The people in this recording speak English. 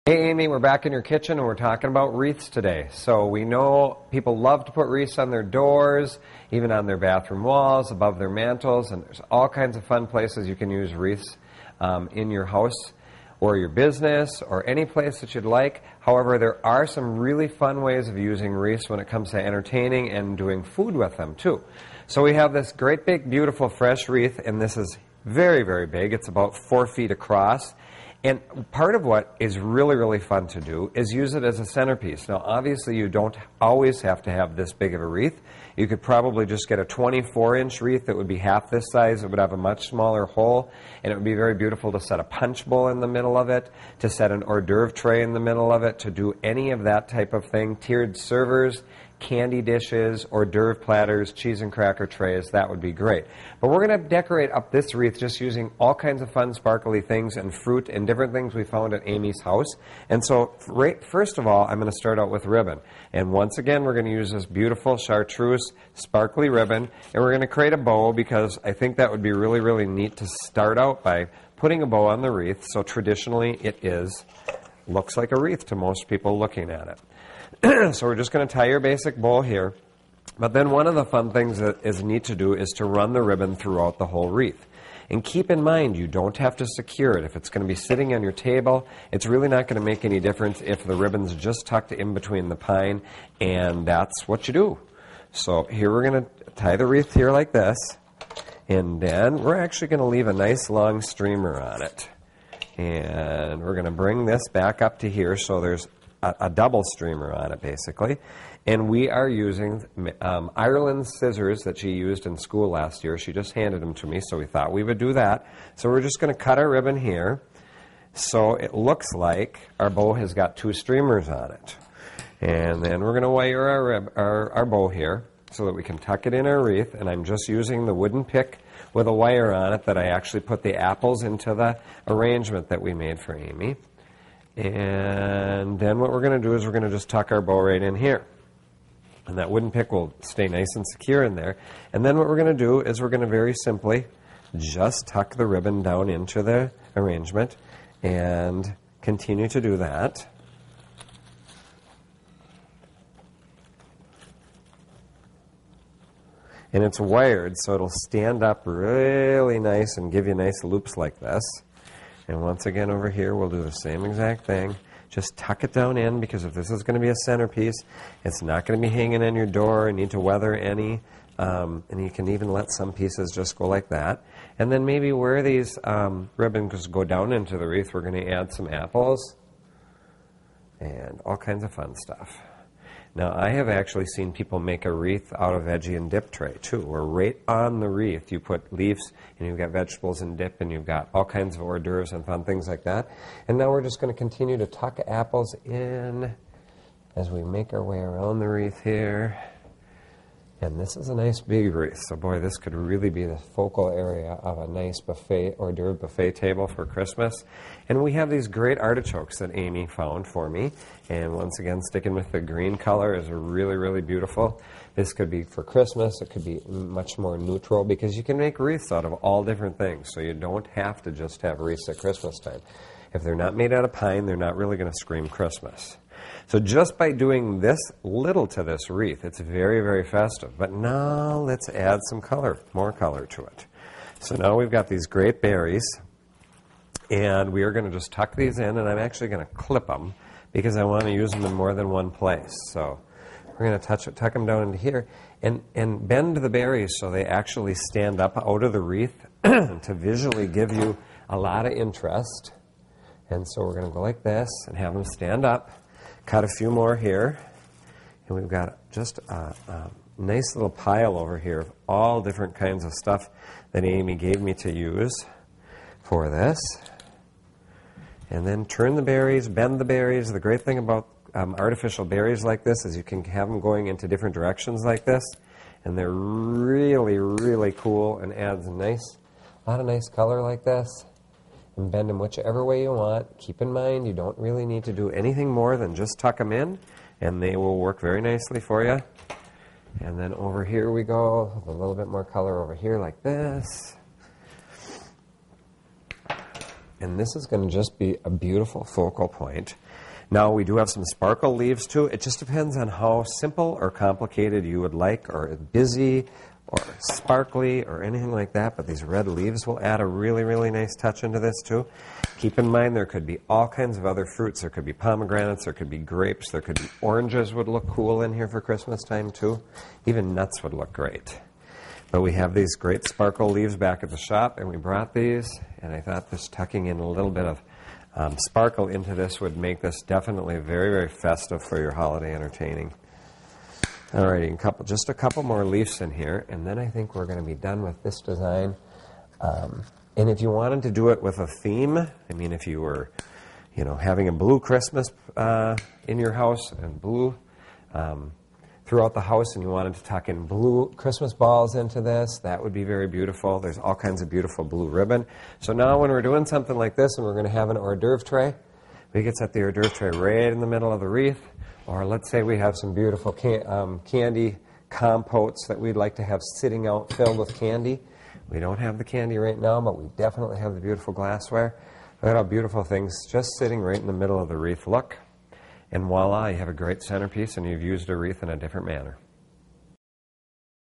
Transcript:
Hey Amy, we're back in your kitchen and we're talking about wreaths today. So we know people love to put wreaths on their doors, even on their bathroom walls, above their mantles, and there's all kinds of fun places you can use wreaths in your house or your business or any place that you'd like. However, there are some really fun ways of using wreaths when it comes to entertaining and doing food with them too. So we have this great big beautiful fresh wreath, and this is very, very big. It's about 4 feet across. And part of what is really, really fun to do is use it as a centerpiece. Now, obviously, you don't always have to have this big of a wreath. You could probably just get a 24-inch wreath that would be half this size. It would have a much smaller hole, and it would be very beautiful to set a punch bowl in the middle of it, to set an hors d'oeuvre tray in the middle of it, to do any of that type of thing. Tiered servers, candy dishes, hors d'oeuvre platters, cheese and cracker trays, that would be great. But we're going to decorate up this wreath just using all kinds of fun sparkly things and fruit and different things we found at Amy's house. And so first of all, I'm going to start out with ribbon. And once again, we're going to use this beautiful chartreuse sparkly ribbon, and we're going to create a bow because I think that would be really, really neat to start out by putting a bow on the wreath. So traditionally it looks like a wreath to most people looking at it. So we're just going to tie your basic bow here. But then one of the fun things that is neat to do is to run the ribbon throughout the whole wreath. And keep in mind, you don't have to secure it. If it's going to be sitting on your table, it's really not going to make any difference if the ribbon's just tucked in between the pine, and that's what you do. So here we're going to tie the wreath here like this, and then we're actually going to leave a nice long streamer on it. And we're going to bring this back up to here so there's a double streamer on it, basically. And we are using Ireland's scissors that she used in school last year. She just handed them to me, so we thought we would do that. So we're just going to cut our ribbon here. So it looks like our bow has got 2 streamers on it. And then we're going to wire our bow here so that we can tuck it in our wreath. And I'm just using the wooden pick with a wire on it that I actually put the apples into the arrangement that we made for Amy. And then what we're going to do is we're going to just tuck our bow right in here. And that wooden pick will stay nice and secure in there. And then what we're going to do is we're going to very simply just tuck the ribbon down into the arrangement and continue to do that. And it's wired so it'll stand up really nice and give you nice loops like this. And once again over here, we'll do the same exact thing. Just tuck it down in, because if this is going to be a centerpiece, it's not going to be hanging in your door. You need to weather any. And you can even let some pieces just go like that. And then maybe where these ribbons go down into the wreath, we're going to add some apples and all kinds of fun stuff. Now, I have actually seen people make a wreath out of veggie and dip tray, too, where right on the wreath you put leaves, and you've got vegetables and dip, and you've got all kinds of hors d'oeuvres and fun things like that. And now we're just going to continue to tuck apples in as we make our way around the wreath here. And this is a nice big wreath, so boy, this could really be the focal area of a nice buffet, hors d'oeuvre buffet table for Christmas. And we have these great artichokes that Amy found for me. And once again, sticking with the green color is really, really beautiful. This could be for Christmas. It could be much more neutral because you can make wreaths out of all different things. So you don't have to just have wreaths at Christmas time. If they're not made out of pine, they're not really going to scream Christmas. So just by doing this little to this wreath, it's very, very festive. But now let's add some color, more color to it. So now we've got these great berries, and we are going to just tuck these in, and I'm actually going to clip them because I want to use them in more than one place. So we're going to tuck them down into here and bend the berries so they actually stand up out of the wreath to visually give you a lot of interest. And so we're going to go like this and have them stand up. Cut a few more here, and we've got just a nice little pile over here of all different kinds of stuff that Amy gave me to use for this. And then turn the berries, bend the berries. The great thing about artificial berries like this is you can have them going into different directions like this, and they're really, really cool and adds a lot of nice color like this. And bend them whichever way you want. Keep in mind, you don't really need to do anything more than just tuck them in, and they will work very nicely for you. And then over here we go, a little bit more color over here like this. And this is going to just be a beautiful focal point. Now, we do have some sparkle leaves too. It just depends on how simple or complicated you would like, or busy, or sparkly, or anything like that. But these red leaves will add a really, really nice touch into this too. Keep in mind there could be all kinds of other fruits. There could be pomegranates, there could be grapes, there could be oranges would look cool in here for Christmas time too. Even nuts would look great. But we have these great sparkle leaves back at the shop, and we brought these, and I thought this tucking in a little bit of sparkle into this would make this definitely very, very festive for your holiday entertaining. Alrighty, just a couple more leaves in here, and then I think we're going to be done with this design. And if you wanted to do it with a theme, I mean, if you were, having a blue Christmas in your house and blue throughout the house, and you wanted to tuck in blue Christmas balls into this, that would be very beautiful. There's all kinds of beautiful blue ribbon. So now when we're doing something like this and we're going to have an hors d'oeuvre tray, we could set the hors d'oeuvre tray right in the middle of the wreath. Or let's say we have some beautiful candy compotes that we'd like to have sitting out filled with candy. We don't have the candy right now, but we definitely have the beautiful glassware. Look at how beautiful things just sitting right in the middle of the wreath look. And voila, you have a great centerpiece, and you've used a wreath in a different manner.